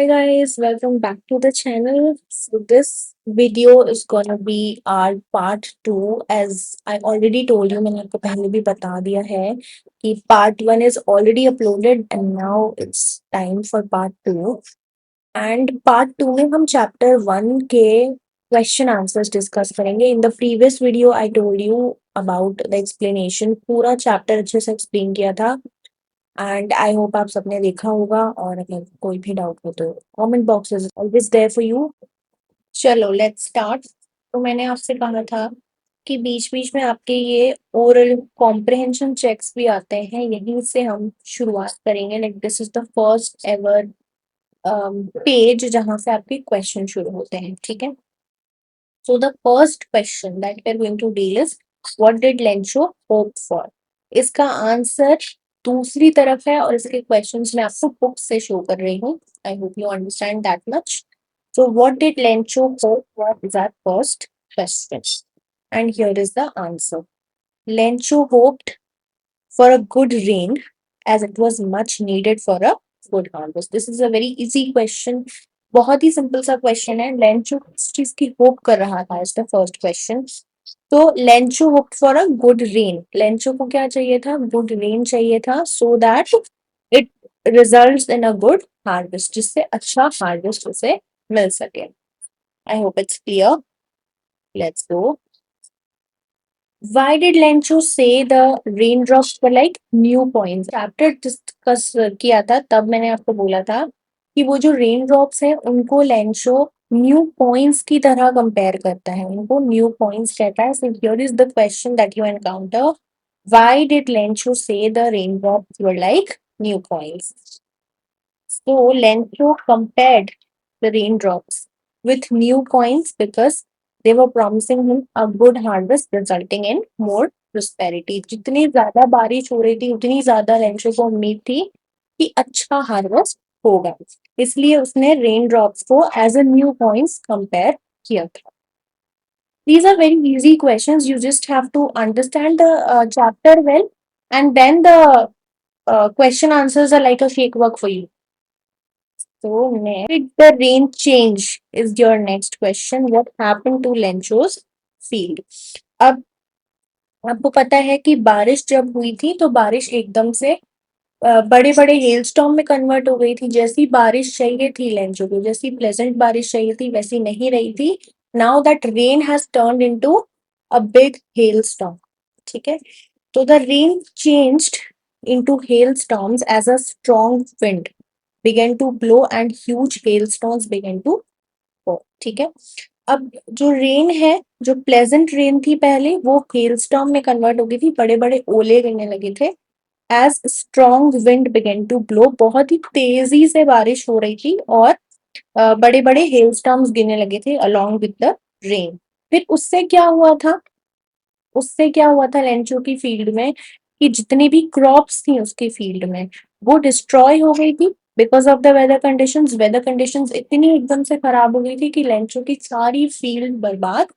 Hi guys, welcome back to the channel. So this video is gonna be our part two. As I already told you, मैंने आपको पहले भी बता दिया है कि part one is already uploaded and now it's time for part two. And part two में हम chapter one के question answers discuss करेंगे. In the previous video, I told you about the explanation. पूरा chapter अच्छे से explain किया था. And I hope आप सबने देखा होगा और अगर कोई भी डाउट हो तो comment box is always there for you. चलो लेट्स स्टार्ट। तो मैंने आपसे कहा था कि बीच बीच में आपके ये ओरल कॉम्प्रिहेंशन चेक्स भी आते हैं, यहीं से हम शुरुआत करेंगे। Like this is the first ever page जहां से आपके क्वेश्चन शुरू होते हैं, ठीक है। So the first question that we are going to deal is what did Lencho hope for. इसका आंसर दूसरी तरफ है और इसके क्वेश्चंस मैं आपको बुक से शो कर रही हूँ। I hope you understand that much. So what did Lencho hope for is our first question and here is the answer. Lencho hoped for a good rain as it was much needed for a good harvest. This is a very easy question. बहुत ही simple सा question है। Lencho किस चीज की hope कर रहा था is the first question. तो Lencho hope for a good rain. Lencho को क्या चाहिए था? गुड रेन चाहिए था so that it results in a good harvest, जिससे अच्छा हार्वेस्ट उसे मिल सके। आई hope it's clear. Let's go. Why did Lencho say the raindrops were like new points? Chapter discuss किया था तब मैंने आपको बोला था कि वो जो रेन ड्रॉप्स है उनको लेंचो न्यू पॉइंट्स की तरह कंपेयर करता है, उनको न्यू पॉइंट्स कहता है। So here is the question that you encounter. Why did Lencho say the rain drops were like new points? So Lencho compared the raindrops with new coins because they were promising him a good harvest resulting in more prosperity. जितनी ज्यादा बारिश हो रही थी उतनी ज्यादा Lencho को उम्मीद थी कि अच्छा हार्वेस्ट होगा, इसलिए उसने रेन ड्रॉप्स को as a new points compare किया था। These are very easy questions. You just have to understand the chapter well, and then the question answers are like a fake work for you. So next, did the rain change is your next question. What happened to Lencho's field? अब आपको पता है कि बारिश जब हुई थी तो बारिश एकदम से बड़े बड़े हेलस्टॉर्म में कन्वर्ट हो गई थी। जैसी बारिश चाहिए थी लेंचो को, जैसी प्लेजेंट बारिश चाहिए थी वैसी नहीं रही थी। Now that rain has turned into a big hailstorm, ठीक है। तो the rain changed into hailstorms as a strong wind began to blow and huge hailstones began to fall, ठीक है। अब जो रेन है, जो प्लेजेंट रेन थी पहले, वो हेलस्टॉर्म में कन्वर्ट हो गई थी, बड़े बड़े ओले गिरने लगे थे। As strong wind begin to blow, बहुत ही तेजी से बारिश हो रही थी और बड़े बड़े हेलस्टॉर्म्स गिरने लगे थे अलॉन्ग विद द रेन। फिर उससे क्या हुआ था? उससे क्या हुआ था लेंचो की फील्ड में कि जितनी भी क्रॉप्स थी उसकी फील्ड में वो डिस्ट्रॉय हो गई थी because of the weather conditions. Weather conditions इतनी एकदम से खराब हो गई थी कि लेंचो की सारी फील्ड बर्बाद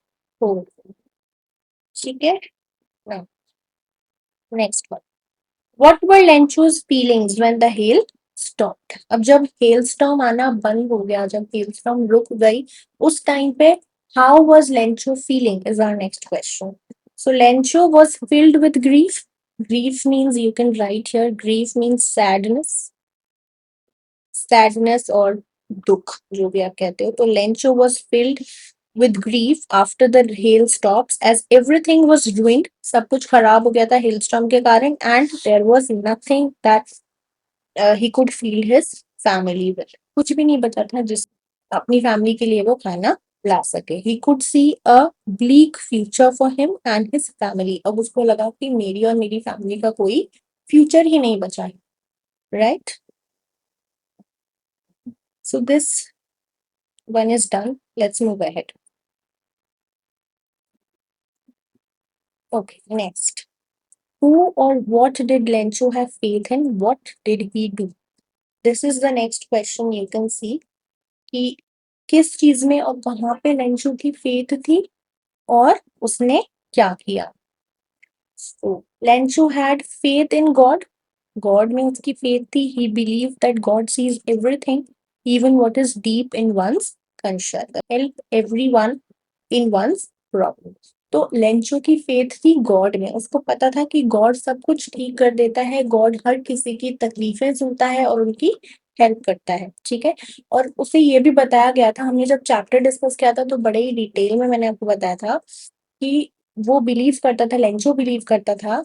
हो गई, ठीक है ना। Next one, what were Lencho's feelings when the hell stopped. अब जब हेल स्टॉर्म आना बंद हो गया, जब हेल स्टॉर्म रुक गई, उस टाइम पे how was Lencho feeling is our next question. So Lencho was filled with grief. Grief means, you can write here, grief means sadness, sadness और दुख जो भी आप कहते हो। तो Lencho was filled with grief after the hail stops as everything was ruined. सब कुछ खराब हो गया था hailstorm के कारण, and there was nothing that he could feed his family with. कुछ भी नहीं बचा था जिस अपनी फैमिली के लिए वो खाना ला सके। He could see a bleak future for him and his family. अब उसको लगा कि मेरी और मेरी फैमिली का कोई फ्यूचर ही नहीं बचा है, right? So this one is done. Let's move ahead. Okay, next. Who or what did Lencho have faith in? What did he do? This is the next question you can see कि किस चीज में और कहाँ पे Lencho की faith थी और उसने क्या किया। So Lencho had faith in God. God में उसकी फेथ थी। He believed that God sees everything. even what is deep in one's conscience, help everyone in one's problem. तो लेंचो की फेथ थी गॉड में, उसको पता था कि गॉड सब कुछ ठीक कर देता है, गॉड हर किसी की तकलीफें सुनता है और उनकी हेल्प करता है, ठीक है। और उसे ये भी बताया गया था, हमने जब चैप्टर डिस्कस किया था तो बड़े ही डिटेल में मैंने आपको बताया था कि वो बिलीव करता था, लेंचो बिलीव करता था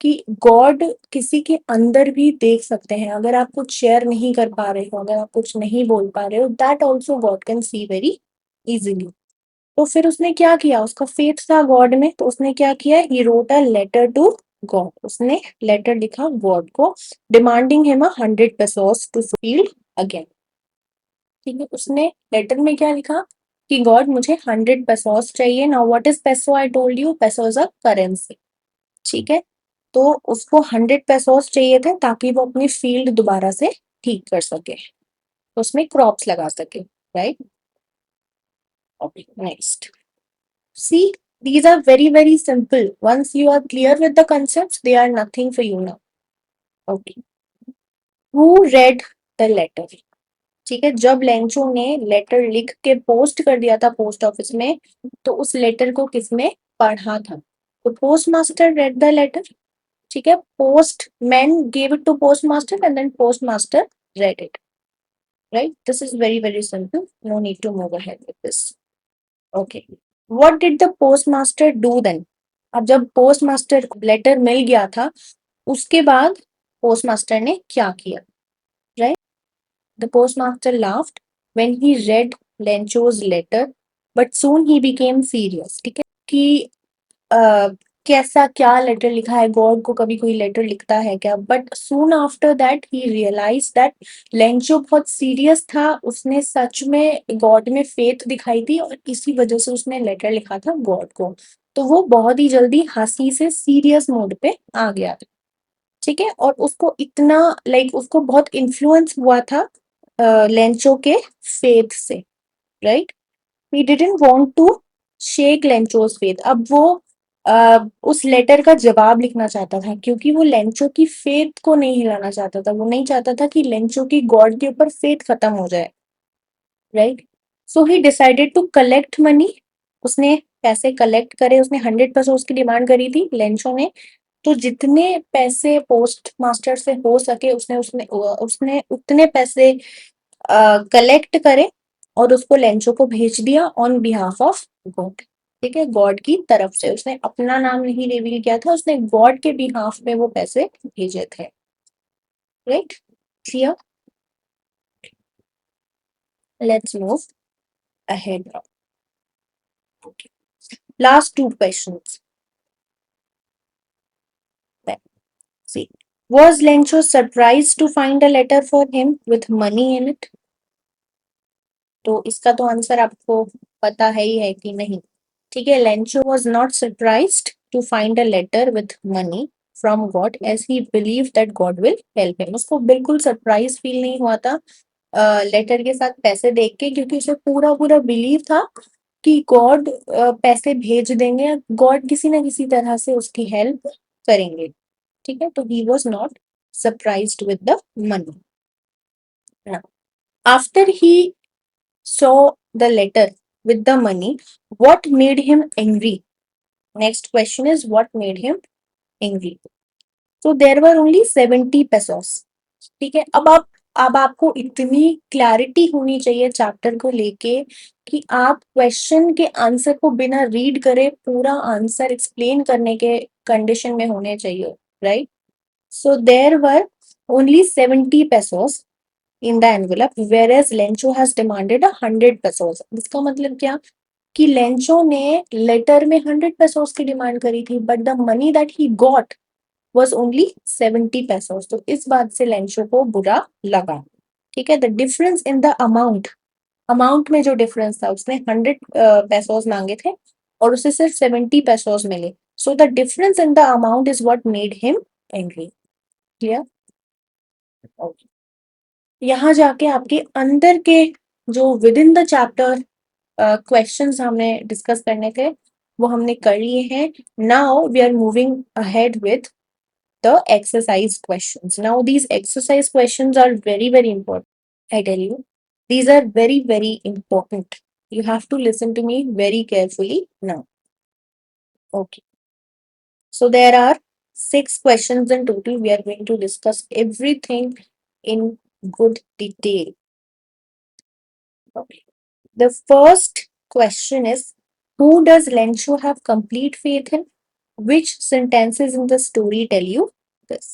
कि गॉड किसी के अंदर भी देख सकते हैं। अगर आप कुछ शेयर नहीं कर पा रहे हो, अगर आप कुछ नहीं बोल पा रहे हो, that also God can see very easily. तो फिर उसने क्या किया, उसका फेथ था गॉड में, तो उसने क्या किया, he wrote a letter to God, उसने लेटर लिखा गॉड को, demanding him 100 pesos to field again, ठीक है। उसने लेटर में क्या लिखा कि गॉड मुझे 100 pesos चाहिए। Now what is peso, I told you peso is a currency, ठीक है। तो उसको 100 pesos चाहिए थे ताकि वो अपनी फील्ड दोबारा से ठीक कर सके, उसमें क्रॉप्स लगा सके, right. Okay, next, see, these are very very simple. Once you are clear with the concepts, they are nothing for you now. Okay, who read the letter? ठीक है, जब लेंचो ने लेटर लिख के पोस्ट कर दिया था पोस्ट ऑफिस में, तो उस लेटर को किसने पढ़ा था? तो postmaster read the letter, ठीक है। Postman gave it to postmaster and then postmaster read it, right. This is very very simple, no need to move ahead with this. Okay, what did the postmaster do then? अब जब postmaster को letter मिल गया था, उसके बाद postmaster ने क्या किया, right. The postmaster laughed when he read Lencho's letter, but soon ही बिकेम सीरियस, ठीक है। कि कैसा क्या लेटर लिखा है, गॉड को कभी कोई लेटर लिखता है क्या? But soon after that he realise that Lencho बहुत सीरियस था, उसने सच में गॉड में फेथ दिखाई थी और इसी वजह से उसने लेटर लिखा था गॉड को। तो वो बहुत ही जल्दी हंसी से सीरियस मोड पे आ गया था, ठीक है। और उसको इतना उसको बहुत इन्फ्लुएंस हुआ था लेंचो के फेथ से, right. He didn't want to shake Lencho's faith. अब वो उस लेटर का जवाब लिखना चाहता था, क्योंकि वो लेंचो की फेथ को नहीं हिलाना चाहता था, वो नहीं चाहता था कि लेंचो की गॉड के ऊपर फेथ खत्म हो जाए, right. So he decided to collect money, उसने पैसे कलेक्ट करे, उसने 100 pesos उसकी डिमांड करी थी लेंचो ने। तो जितने पैसे पोस्ट मास्टर से हो सके उसने उसने उसने उतने पैसे कलेक्ट करे और उसको लेंचो को भेज दिया ऑन बिहाफ ऑफ गॉड, ठीक है। गॉड की तरफ से, उसने अपना नाम नहीं रिवील किया था, उसने गॉड के बिहाफ में वो पैसे भेजे थे, right. Clear, let's move ahead now. Last two questions, see, was Lencho surprised to find a letter for him with money in it? तो इसका तो आंसर आपको पता है ही है कि नहीं, ठीक है। Lencho was not surprised to find a letter with money from God as he believe that God will help him. उसको बिल्कुल सरप्राइज फील नहीं हुआ था लेटर के साथ पैसे देख के, क्योंकि उसे पूरा पूरा बिलीव था कि गॉड पैसे भेज देंगे, गॉड किसी ना किसी तरह से उसकी हेल्प करेंगे, ठीक है। तो he was not surprised with the money. After he saw the letter with the money, what made him angry? Next question is what made him angry? So there were only 70 pesos. ठीक है, अब आपको इतनी clarity होनी चाहिए chapter को लेके कि आप क्वेश्चन के आंसर को बिना रीड करे पूरा आंसर एक्सप्लेन करने के कंडीशन में होने चाहिए, right. So there were only 70 pesos in the envelope, whereas Lencho has demanded 100 pesos. इसका मतलब क्या कि लेंचो ने लेटर में 100 pesos की डिमांड करी थी, but the money that he got was only 70 pesos। तो इस बात से लेंचो को बुरा लगा, ठीक है। The difference in the amount, amount में जो डिफरेंस था, उसने 100 pesos मांगे थे और उसे सिर्फ 70 pesos मिले। So the difference in the amount is what made him angry. Clear, okay. यहाँ जाके आपके अंदर के जो within the chapter questions हमने डिस्कस करने थे वो हमने कर लिए हैं। Now we are moving ahead with the exercise questions. Now these exercise questions are very very important, I tell you. These are very, very important. You have to listen to me very carefully now. Okay. So there are 6 questions in total. We are going to discuss everything in good detail. Okay. The first question is, who does Lencho have complete faith in? Which sentences in the story tell you this?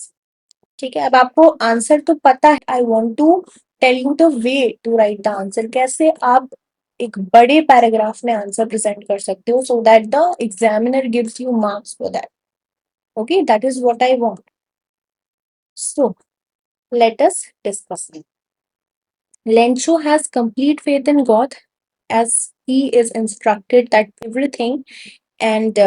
ठीक है, अब आपको answer तो पता है. I want to tell you the way to write the answer. कैसे आप एक बड़े पैराग्राफ में आंसर प्रेजेंट कर सकते हो so that the examiner gives you marks for that. Okay, that is what I want. So let us discuss. Lencho has complete faith in God as he is instructed that everything and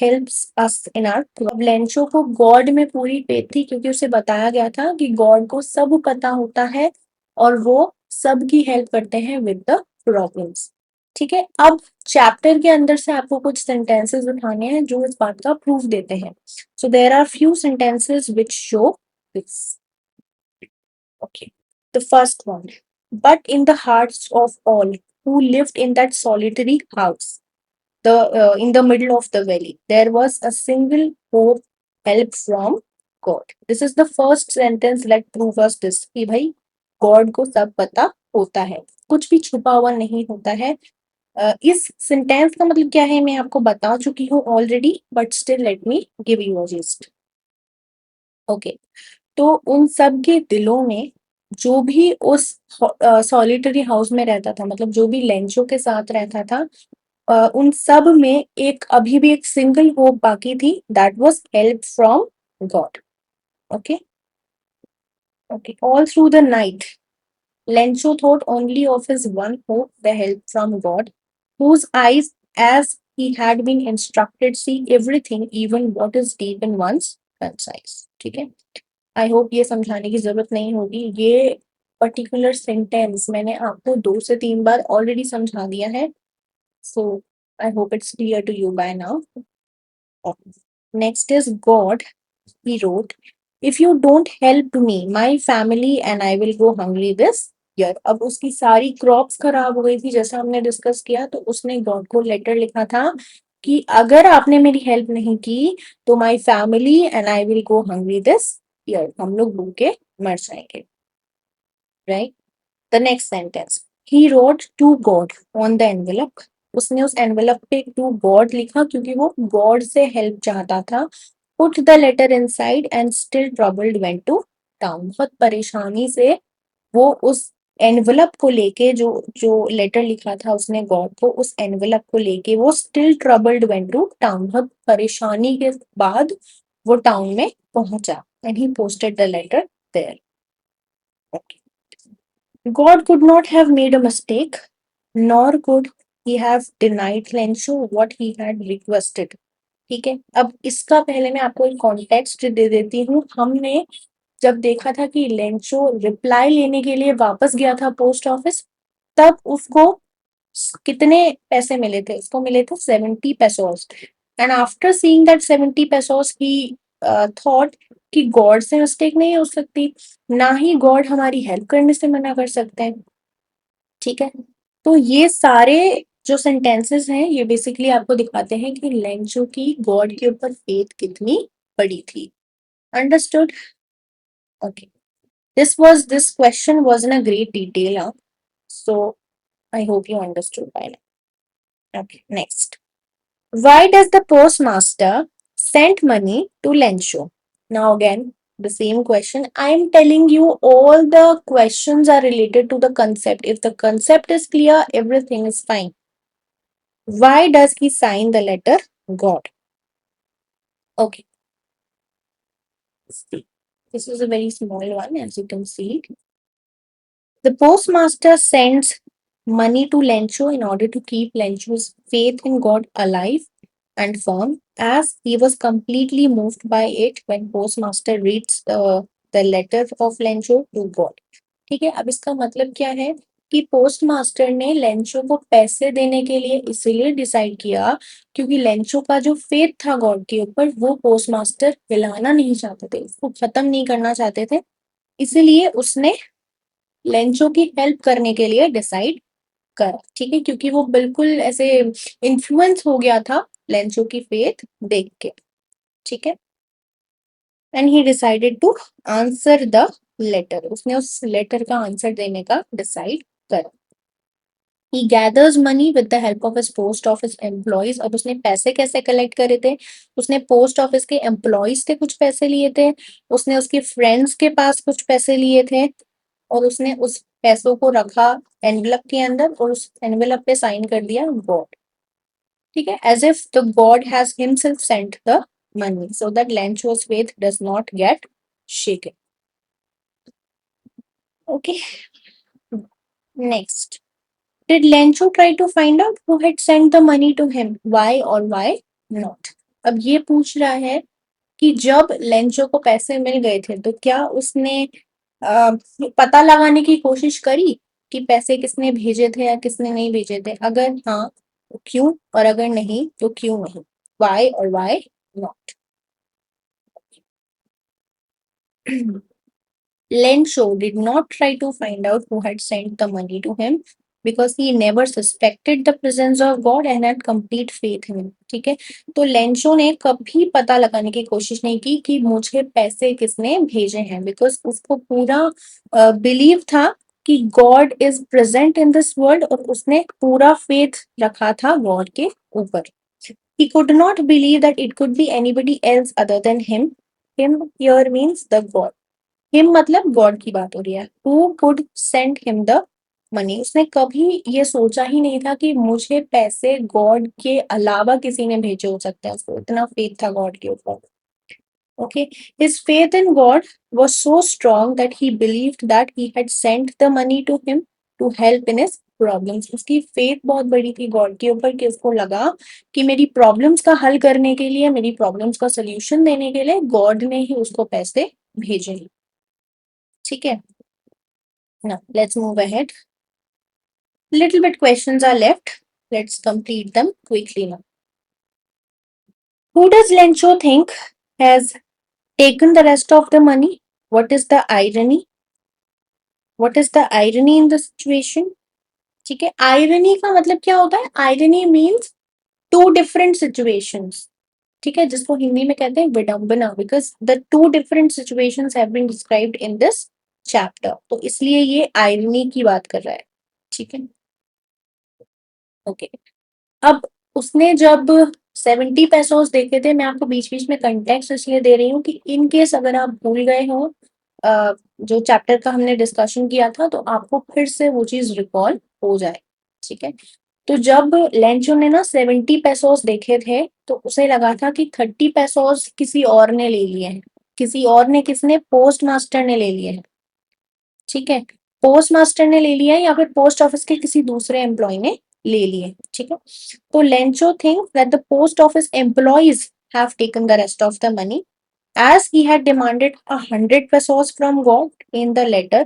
helps us in our problem. Lencho को God में पूरी faith थी क्योंकि उसे बताया गया था कि गॉड को सब पता होता है और वो सबकी हेल्प करते हैं विद द प्रॉब्लम्स. ठीक है, अब चैप्टर के अंदर से आपको कुछ सेंटेंसेस उठाने हैं जो इस बात का प्रूफ देते हैं. So there are few sentences which show this. Okay, the first one. But in the hearts of all who lived in that solitary house, in the middle of the valley, there was a single hope, help from God. This is the first sentence that proves us this कि भाई God को सब पता होता है, कुछ भी छुपा हुआ नहीं होता है. इस सेंटेंस का मतलब क्या है मैं आपको बता चुकी हूँ already, but still let me give you a gist. Okay, तो उन सब के दिलों में जो भी उस सॉलिटरी हाउस में रहता था, मतलब जो भी लेंचो के साथ रहता था, उन सब में एक अभी भी एक सिंगल होप बाकी थी. That was help from God. Okay okay, all through the night Lencho thought only of his one hope, the help from God, whose eyes as he had been instructed see everything, even what is deep in one's conscience. ठीक है, I hope ये समझाने की जरूरत नहीं होगी. ये particular sentence मैंने आपको 2 से 3 बार ऑलरेडी समझा दिया है. So I hope it's clear to you by now. Next is God. He wrote, if you don't help me my family and I will go hungry this year. अब उसकी सारी crops खराब हो गई थी जैसा हमने डिस्कस किया, तो उसने गॉड को लेटर लिखा था कि अगर आपने मेरी हेल्प नहीं की तो my family and I will go hungry this year, हम लोग भूखे मर जाएंगे. Right. The next sentence, he wrote to God on the envelope. उसने उस एनवेलप पे टू गॉड लिखा क्योंकि वो गॉड से हेल्प चाहता था. Put the letter inside and still troubled went to town. बहुत परेशानी से वो उस एनवेलप को लेके, जो जो लेटर लिखा था उसने गॉड को, उस एनवेलप को लेके वो still troubled went to town. बहुत परेशानी के बाद वो टाउन में पहुंचा. And he posted the letter there. God could not have made a mistake, nor could he have denied Lencho what he had requested. ठीक है, अब इसका पहले मैं आपको एक कॉन्टेक्स्ट दे देती हूँ. हमने जब देखा था कि लेंचो रिप्लाई लेने के लिए वापस गया था पोस्ट ऑफिस, तब उसको कितने पैसे मिले थे? उसको मिले थे 70 pesos. And after seeing that 70 pesos he thought कि गॉड से मिस्टेक नहीं हो सकती, ना ही गॉड हमारी हेल्प करने से मना कर सकते हैं. ठीक है, तो ये सारे जो सेंटेंसेस हैं ये बेसिकली आपको दिखाते हैं कि लेंचो की गॉड के ऊपर फेथ कितनी बड़ी थी. Understood? Okay, this question was in a great detail, so I hope you understood by now. Okay, next. Why does the postmaster send money to Lencho? Now again, the same question. I am telling you all the questions are related to the concept. If the concept is clear, everything is fine. Why does he sign the letter God? Okay. This is a very small one, as you can see. The postmaster sends money to Lencho in order to keep Lencho's faith in God alive and firm, as he was completely moved by it when postmaster reads the letter of Lencho to God. ठीक है, अब इसका मतलब क्या है कि postmaster ने Lencho को पैसे देने के लिए इसीलिए डिसाइड किया क्योंकि लेंचो का जो फेथ था गॉड के ऊपर वो पोस्टमास्टर हिलाना नहीं चाहते थे, उसको खत्म नहीं करना चाहते थे. इसीलिए उसने लेंचो की हेल्प करने के लिए डिसाइड करा, ठीक है, क्योंकि वो बिल्कुल ऐसे इन्फ्लुएंस हो गया था लेंचो की फेथ देख के, ठीक है। And he decided to answer the letter, उसने उस लेटर का आंसर देने का डिसाइड करा। He gathers money with the help of his post office employees। अब उसने पैसे कैसे कलेक्ट करे थे? उसने पोस्ट ऑफिस के एम्प्लॉयज से कुछ पैसे लिए थे, उसने उसके फ्रेंड्स के पास कुछ पैसे लिए थे, और उसने उस पैसों को रखा एनवेलप के अंदर, और उस एनवेलप पे साइन कर दिया गॉड, ठीक है, as if the God has himself sent the money so that Lencho's faith does not get shaken. Okay, next. Did Lencho try to find out who had sent the money to him? Why or why not? अब ये पूछ रहा है कि जब Lencho को पैसे मिल गए थे तो क्या उसने पता लगाने की कोशिश करी कि पैसे किसने भेजे थे या किसने नहीं भेजे थे? अगर हाँ तो क्यों, और अगर नहीं तो क्यों नहीं? Why or why not? Lencho did not try to find out who had sent the money to him because he never suspected the presence of God and had complete faith in him. ठीक है, तो Lencho ने कभी पता लगाने की कोशिश नहीं की कि मुझे पैसे किसने भेजे हैं, बिकॉज उसको पूरा बिलीव था कि God is present in this world, और उसने पूरा फेथ रखा था गॉड के ऊपर। He could not believe that it could be anybody else other than him. Him here means the God. Him मतलब गॉड की बात हो रही है। Who could send him the money, उसने कभी ये सोचा ही नहीं था कि मुझे पैसे गॉड के अलावा किसी ने भेजे हो सकते हैं, उसको इतना फेथ था गॉड के ऊपर। Okay, his faith in God was so strong that he believed that he had sent the money to him to help in his problems. उसकी फेथ बहुत बड़ी थी गॉड के ऊपर कि उसको लगा कि मेरी प्रॉब्लम्स का हल करने के लिए, मेरी प्रॉब्लम्स का सोल्यूशन देने के लिए गॉड ने ही उसको पैसे भेजे हैं, ठीक है। Now, let's move ahead. Little bit questions are left. Let's complete them quickly now. Who does Lencho think has taken the rest of the money? What is the irony? What is the irony in the situation? ठीक है, irony का मतलब क्या होता है? Irony means two different situations. ठीक है, जिसको हिंदी में कहते हैं विडंबना, because the two different situations have been described in this chapter. तो इसलिए ये irony की बात कर रहा है, ठीक है। ओके, अब उसने जब 70 पेसोस देखे थे, मैं आपको बीच बीच में कंटेक्स्ट इसलिए दे रही हूँ कि इन केस अगर आप भूल गए हो जो चैप्टर का हमने डिस्कशन किया था, तो आपको फिर से वो चीज रिकॉल हो जाए, ठीक है। तो जब लेंचो ने ना 70 पेसोस देखे थे, तो उसे लगा था कि 30 पेसोस किसी और ने ले लिए हैं, किसी और ने, किसने? पोस्ट मास्टर ने ले लिए हैं, ठीक है। पोस्ट मास्टर ने ले लिया है या फिर पोस्ट ऑफिस के किसी दूसरे एम्प्लॉय ने ले लिए, ठीक है। तो Lencho thinks that the post office employees have taken the rest of the money as he had demanded 100 pesos from God in the letter.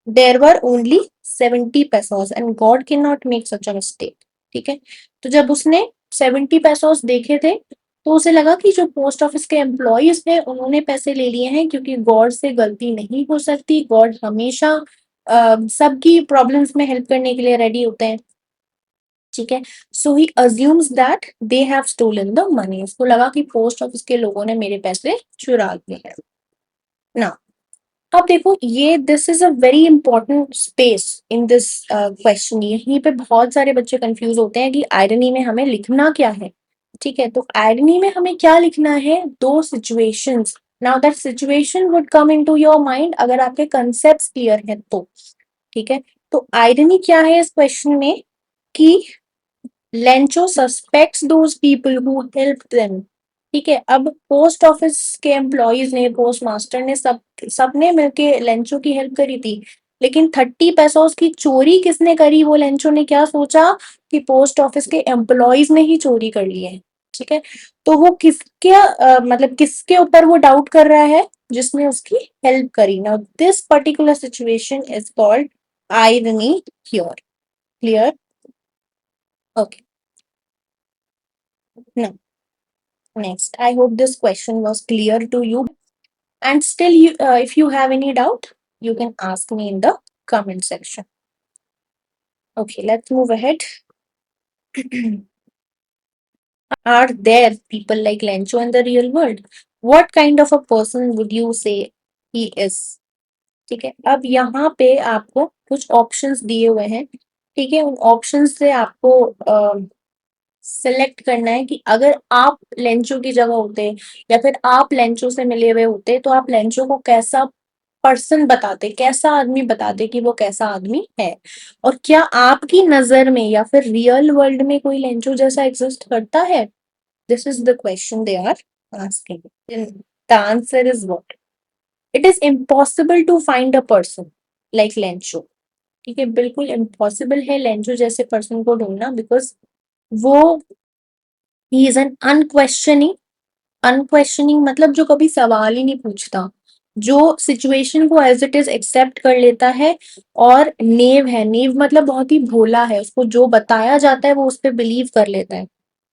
There were only 70 pesos and God cannot make such a mistake, ठीक है। तो जब उसने 70 pesos देखे थे, तो उसे लगा कि जो पोस्ट ऑफिस के एम्प्लॉयज हैं उन्होंने पैसे ले लिए हैं, क्योंकि गॉड से गलती नहीं हो सकती, गॉड हमेशा सबकी प्रॉब्लम्स में हेल्प करने के लिए रेडी होते हैं, ठीक है। So he assumes that they have stolen the money, उसको लगा कि पोस्ट ऑफिस के लोगों ने मेरे पैसे चुरा लिए हैं ना। अब देखो, ये this is a very important space in this question. यहीं पे बहुत सारे बच्चे कंफ्यूज होते हैं कि आयरनी में हमें लिखना क्या है, ठीक है। तो आयरनी में हमें क्या लिखना है? दो situations. Now that situation would come into your mind अगर आपके कंसेप्ट्स क्लियर हैं तो, ठीक है। तो आयरनी क्या है इस क्वेश्चन में कि Lencho suspects those people who help them, ठीक है। अब पोस्ट ऑफिस के एम्प्लॉयज ने, पोस्ट मास्टर ने, सबने मिलके लेंचो की हेल्प करी थी, लेकिन 30 पेसोस की चोरी किसने करी? वो लेंचो ने क्या सोचा कि पोस्ट ऑफिस के एम्प्लॉयज ने ही चोरी कर ली है, ठीक है। तो वो किसके मतलब किसके ऊपर वो डाउट कर रहा है? जिसने उसकी हेल्प करी। Now this particular situation is called irony here. Clear? Okay, now next, I hope this question was clear to you. And still, if you have any doubt, you can ask me in the comment section. Okay, let's move ahead. Are there people like Lencho in the real world? What kind of a person would you say he is? ठीक है, अब यहाँ पे आपको कुछ options दिए हुए हैं। ठीक है, उन ऑप्शंस से आपको सिलेक्ट करना है कि अगर आप लेंचो की जगह होते या फिर आप लेंचो से मिले हुए होते तो आप लेंचो को कैसा पर्सन बताते, कैसा आदमी बताते कि वो कैसा आदमी है, और क्या आपकी नजर में या फिर रियल वर्ल्ड में कोई लेंचो जैसा एग्जिस्ट करता है? This is the question they are asking. The answer is what? It is impossible to find a person like Lencho. ठीक है, बिल्कुल इम्पॉसिबल है लेंचो जैसे पर्सन को ढूंढना, बिकॉज वो he is an unquestioning, unquestioning मतलब जो कभी सवाल ही नहीं पूछता, जो सिचुएशन को एज इट इज एक्सेप्ट कर लेता है, और नेव है, नेव मतलब बहुत ही भोला है, उसको जो बताया जाता है वो उस पर बिलीव कर लेता है।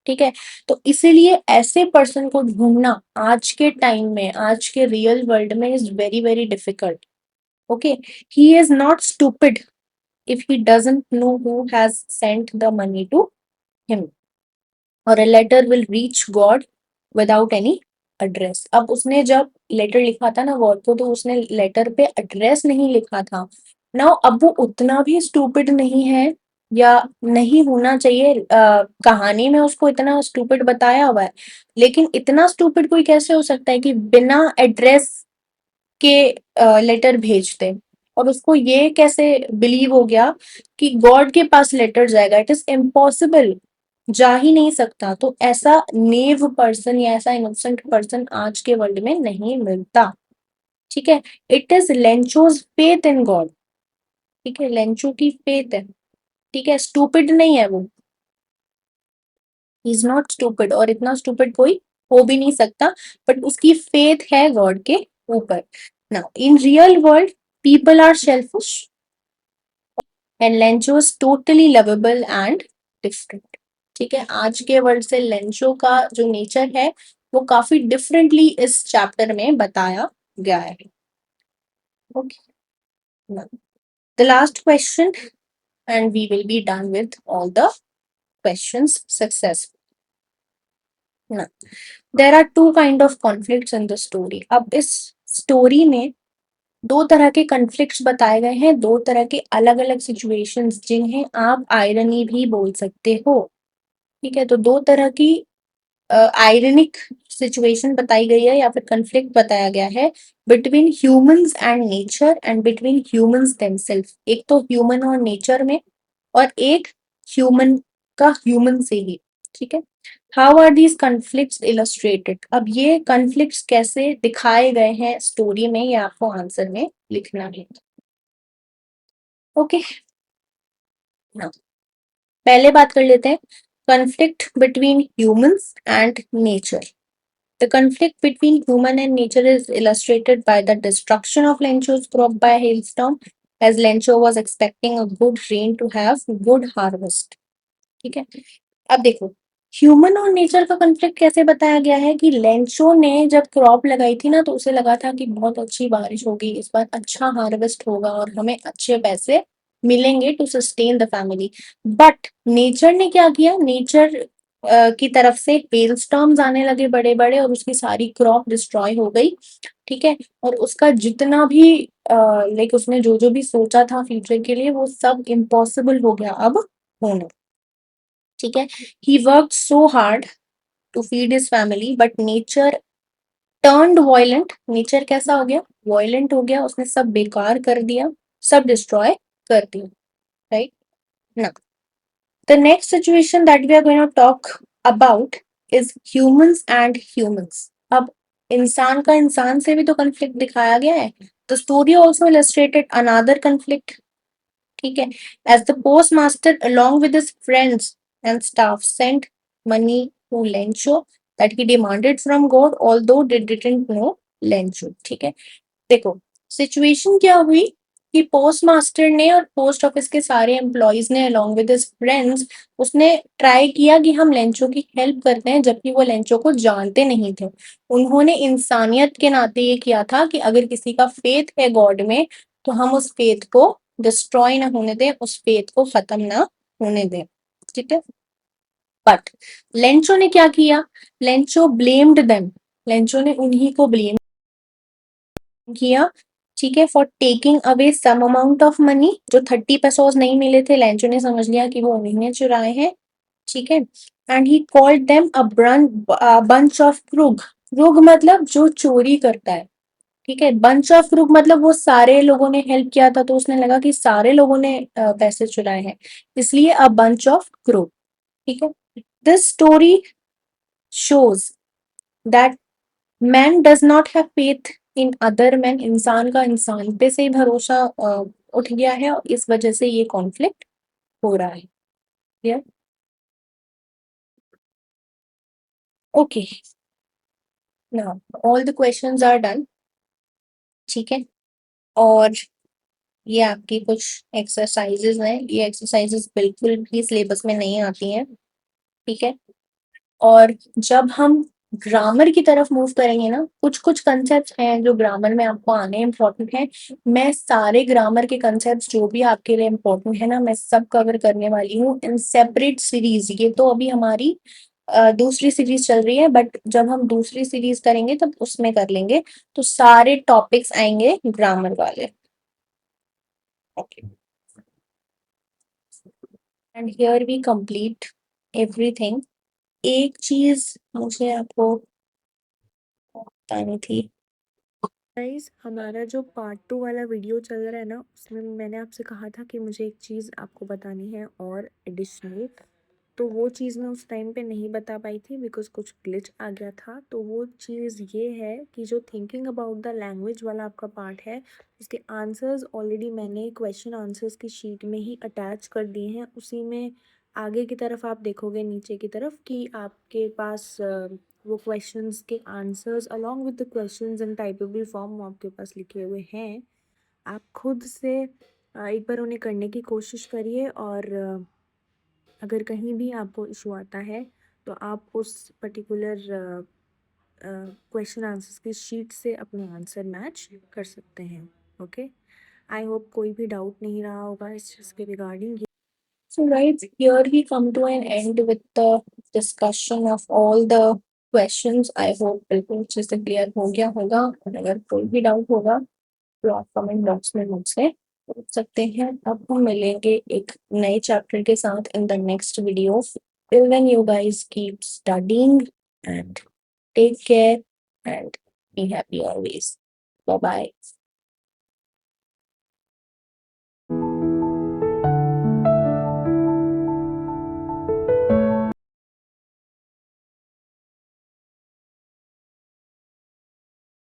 ठीक है, तो इसीलिए ऐसे पर्सन को ढूंढना आज के टाइम में, आज के रियल वर्ल्ड में is very very difficult. Okay, he is not stupid if he doesn't know who has sent the money to him, or a letter will reach God without any address। अब उसने जब letter लिखा था ना God को, तो उसने letter पे एड्रेस नहीं लिखा था ना। अब वो उतना भी स्टूपिड नहीं है, या नहीं होना चाहिए। कहानी में उसको इतना स्टूपिड बताया हुआ है, लेकिन इतना स्टूपिड कोई कैसे हो सकता है कि बिना एड्रेस के लेटर भेजते, और उसको ये कैसे बिलीव हो गया कि गॉड के पास लेटर जाएगा? इट इज इम्पॉसिबल, जा ही नहीं सकता। तो ऐसा नेव पर्सन या ऐसा इनोसेंट पर्सन आज के वर्ल्ड में नहीं मिलता। ठीक है, it is Lencho's faith in God. ठीक है, लेंचो की फेथ है। ठीक है, स्टूपिड नहीं है वो, ही इज नॉट स्टूपिड, और इतना स्टूपिड कोई हो भी नहीं सकता, बट उसकी फेथ है गॉड के ऊपर। Now in real world people are selfish and Lencho is totally lovable and different. ठीक है, आज के वर्ल्ड से लेंचो का जो नेचर है वो काफी डिफरेंटली इस चैप्टर में बताया गया है। Okay, the last question and we will be done with all the questions successfully. Now, there are two kind of conflicts in the story। अब इस स्टोरी में दो तरह के कन्फ्लिक्ट्स बताए गए हैं, दो तरह के अलग अलग सिचुएशंस जिन्हें आप आयरनी भी बोल सकते हो। ठीक है, तो दो तरह की आयरनिक सिचुएशन बताई गई है या फिर कन्फ्लिक्ट बताया गया है between humans and nature and between humans themselves. एक तो ह्यूमन और नेचर में, और एक ह्यूमन का ह्यूमन से ही। ठीक है, how are these conflicts illustrated? अब ये कन्फ्लिक्ट्स कैसे दिखाए गए हैं स्टोरी में, ये आपको आंसर में लिखना है। ओके, पहले बात कर लेते हैं conflict between humans and nature. The conflict between human and nature is illustrated by the destruction of Lencho's crop by a hailstorm, as Lencho was expecting a good rain to have good harvest। ठीक है, अब देखो human और nature का conflict कैसे बताया गया है कि लेंचो ने जब क्रॉप लगाई थी ना, तो उसे लगा था कि बहुत अच्छी बारिश होगी इस बार, अच्छा हार्वेस्ट होगा और हमें अच्छे पैसे मिलेंगे to sustain the family. But nature ने क्या किया? नेचर की तरफ से हेल स्टॉर्म्स आने लगे बड़े बड़े, और उसकी सारी क्रॉप डिस्ट्रॉय हो गई। ठीक है, और उसका जितना भी लाइक उसने जो जो भी सोचा था फ्यूचर के लिए, वो सब इम्पॉसिबल हो गया अब होना। ठीक है, he work so hard to feed his family but nature turned violent. Nature कैसा हो गया? वायलेंट हो गया, उसने सब बेकार कर दिया, सब डिस्ट्रॉय कर दिया। राइट ना, the next situation that we are going to talk about is humans and humans. अब इंसान का इंसान से भी तो कंफ्लिक्ट दिखाया गया है। The story also illustrated another conflict. ठीक है, as the postmaster along with his friends and staff sent money to Lencho that he demanded from God although they didn't know Lencho। ठीक है, देखो सिचुएशन क्या हुई कि पोस्ट मास्टर ने और पोस्ट ऑफिस के सारे एम्प्लॉयज ने अलॉन्ग विद हिज फ्रेंड्स उसने ट्राई किया कि हम लेंचो की हेल्प करते हैं, जबकि वो लेंचो को जानते नहीं थे। उन्होंने इंसानियत के नाते ये किया था कि अगर किसी का फेथ है गॉड में तो हम उस फेथ को डिस्ट्रॉय ना होने दें, उस फेथ को खत्म ना होने दें, ठीक है। बट लेंचो ने क्या किया, लेंचो ब्लेम्ड देम, लेंचो ने उन्हीं को ब्लेम किया, ठीक है, for taking away some amount of money, जो 30 पेसोस नहीं मिले थे, लेंचो ने समझ लिया कि वो उन्हीं ने चुराए हैं, ठीक है। And he called them a bunch of Krug, Krug मतलब जो चोरी करता है, ठीक है। बंच ऑफ क्रूग मतलब वो सारे लोगों ने हेल्प किया था, तो उसने लगा कि सारे लोगों ने पैसे चुराए हैं, इसलिए अ बंच ऑफ क्रूग, ठीक है। This story shows that man does not have faith in other men, इंसान का इंसान पे से ही भरोसा उठ गया है, और इस वजह से ये कॉन्फ्लिक्ट हो रहा है, clear. Okay, now all the questions are done, ठीक है। और ये आपकी कुछ एक्सरसाइजेज हैं, ये एक्सरसाइजेज बिल्कुल भी सिलेबस में नहीं आती हैं, ठीक है। और जब हम ग्रामर की तरफ मूव करेंगे ना, कुछ कुछ कंसेप्ट हैं जो ग्रामर में आपको आने इम्पोर्टेंट है। मैं सारे ग्रामर के कंसेप्ट जो भी आपके लिए इम्पोर्टेंट है ना, मैं सब कवर करने वाली हूँ इन सेपरेट सीरीज। ये तो अभी हमारी दूसरी सीरीज चल रही है, बट जब हम दूसरी सीरीज करेंगे तब उसमें कर लेंगे, तो सारे टॉपिक्स आएंगे ग्रामर वाले, okay. And here we complete everything. एक चीज मुझे आपको बतानी थी, गाइस, हमारा जो पार्ट 2 वाला वीडियो चल रहा है ना, उसमें मैंने आपसे कहा था कि मुझे एक चीज़ आपको बतानी है और एडिशनल, तो वो चीज़ मैं उस टाइम पे नहीं बता पाई थी बिकॉज कुछ ग्लिच आ गया था। तो वो चीज़ ये है कि जो थिंकिंग अबाउट द लैंग्वेज वाला आपका पार्ट है, उसके आंसर्स ऑलरेडी मैंने क्वेश्चन आंसर्स की शीट में ही अटैच कर दिए हैं। उसी में आगे की तरफ आप देखोगे नीचे की तरफ कि आपके पास वो क्वेश्चंस के answers along with the questions in typeable form आपके पास लिखे हुए हैं। आप खुद से एक बार उन्हें करने की कोशिश करिए, और अगर कहीं भी आपको इशू आता है तो आप उस पर्टिकुलर क्वेश्चन आंसर्स की शीट से अपने आंसर मैच कर सकते हैं, ओके। आई होप कोई भी डाउट नहीं रहा होगा इस चीज़ के regarding. So right here we come to an end with the discussion of all the questions. I hope बिल्कुल अच्छे से क्लियर हो गया होगा, और अगर कोई भी डाउट होगा तो आप कमेंट बॉक्स में मुझसे पूछ सकते हैं। अब हम मिलेंगे एक नए चैप्टर के साथ in the next video. Till then you guys keep studying and take care and be happy always. Bye bye.